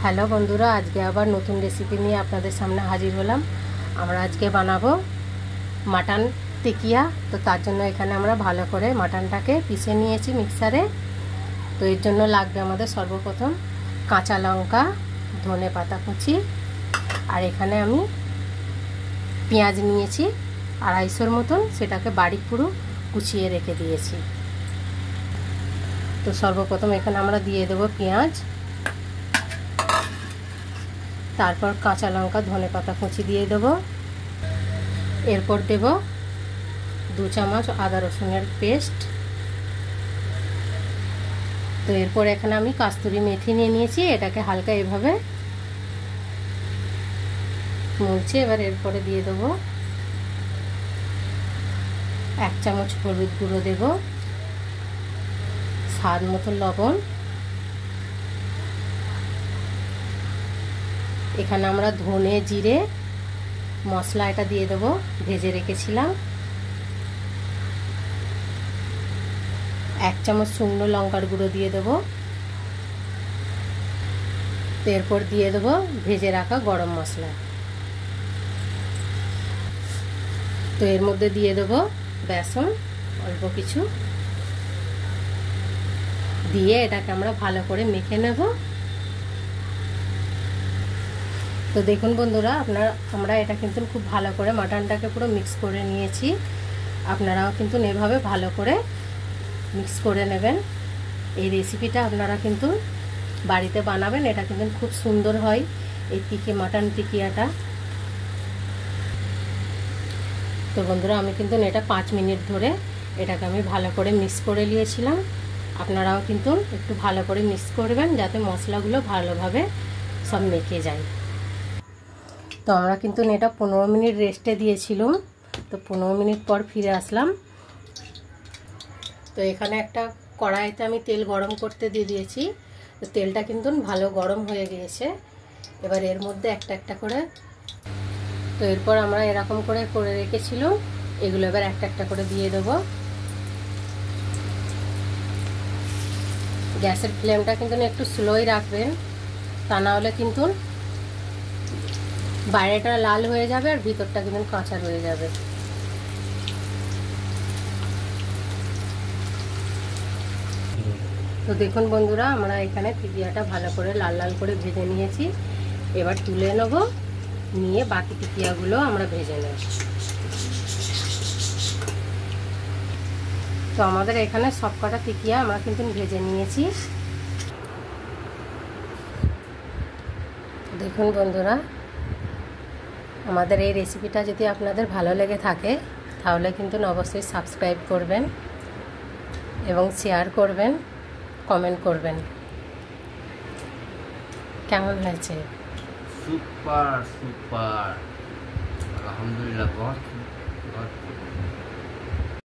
Hello বন্ধুরা, আজকে আবার নতুন রেসিপি নিয়ে আপনাদের সামনে হাজির হলাম। আমরা আজকে বানাবো মাটন টিকিয়া। তো তার জন্য এখানে আমরা ভালো করে মাটনটাকে পিষে নিয়েছি মিক্সারে। তো এর জন্য লাগবে আমাদের সর্বপ্রথম কাঁচা লঙ্কা, ধনে পাতা কুচি, আর এখানে আমি পেঁয়াজ নিয়েছি 250 মতন, সেটাকে বারিক পুরো কুচিয়ে রেখে দিয়েছি। তো সর্বপ্রথম এখানে আমরা দিয়ে দেবো পেঁয়াজ, তারপর কাঁচা লঙ্কা, ধনে পাতা কুচি দিয়ে দেব। এরপর দেব 2 চামচ আদা রসুনের পেস্ট। তো এরপর এখানে আমি কাস্তুরি মেথি নিয়ে নিয়েছি, এটাকে হালকা এভাবে মুছে এবার এরপরে দিয়ে দেব 1 চামচ হলুদ গুঁড়ো, দেব স্বাদ মতো লবণ। এখানে আমরা ধনে জিরে মশলা এটা দিয়ে দেব, ভেজে রেখেছিলাম। 1 চামচ শুকনো লঙ্কার গুঁড়ো দিয়ে দেব। এরপর দিয়ে দেব ভেজে রাখা গরম মশলা। তো এর মধ্যে দিয়ে দেব বেসন অল্প কিছু দিয়ে এটাকে আমরা ভালো করে মেখে নেব। তো দেখুন বন্ধুরা, আমরা এটা কিন্তু খুব ভালো করে মাটনটাকে পুরো মিক্স করে নিয়েছি। আপনারাও কিন্তু এভাবে ভালো করে মিক্স করে নেবেন। এই রেসিপিটা আপনারা কিন্তু বাড়িতে বানাবেন, এটা কিন্তু খুব সুন্দর হয় এই মাটন টিকিয়াটা। তো বন্ধুরা, আমি কিন্তু এটা 5 মিনিট ধরে এটাকে আমি ভালো করে মিক্স করে নিয়েছিলাম। আপনারাও কিন্তু একটু ভালো করে মিক্স করবেন যাতে মশলাগুলো ভালোভাবে সব মেখে যায়। তো আমরা কিন্তু এটা 15 মিনিট রেস্টে দিয়েছিলাম। তো 15 মিনিট পর ফিরে আসলাম। তো এখানে একটা কড়াইতে আমি তেল গরম করতে দিয়ে দিয়েছি। তো তেলটা কিন্তু ভালো গরম হয়ে গিয়েছে। এবার এর মধ্যে একটা একটা করে, তো এরপর আমরা এরকম করে করে রেখেছিলাম, এগুলো এবার একটা একটা করে দিয়ে দেবো। গ্যাসের ফ্লেমটা কিন্তু একটু স্লোই রাখবেন, তা না হলে কিন্তু বাইরেটা লাল হয়ে যাবে আর ভিতরটা কিন্তু কাঁচা রয়ে যাবে। তো দেখুন বন্ধুরা, আমরা এখানে টিকিয়াটা ভালো করে লাল লাল করে ভেজে নিয়েছি। এবার তুলে নেব, নিয়ে বাকি টিকিয়াগুলো আমরা ভেজে নেব। তো আমাদের এখানে সবকটা টিকিয়া আমরা কিন্তু ভেজে নিয়েছি। দেখুন বন্ধুরা, আমাদের এই রেসিপিটা যদি আপনাদের ভালো লেগে থাকে তাহলে কিন্তু অবশ্যই সাবস্ক্রাইব করবেন এবং শেয়ার করবেন, কমেন্ট করবেন। কেমন হয়েছে? সুপার সুপার, আলহামদুলিল্লাহ।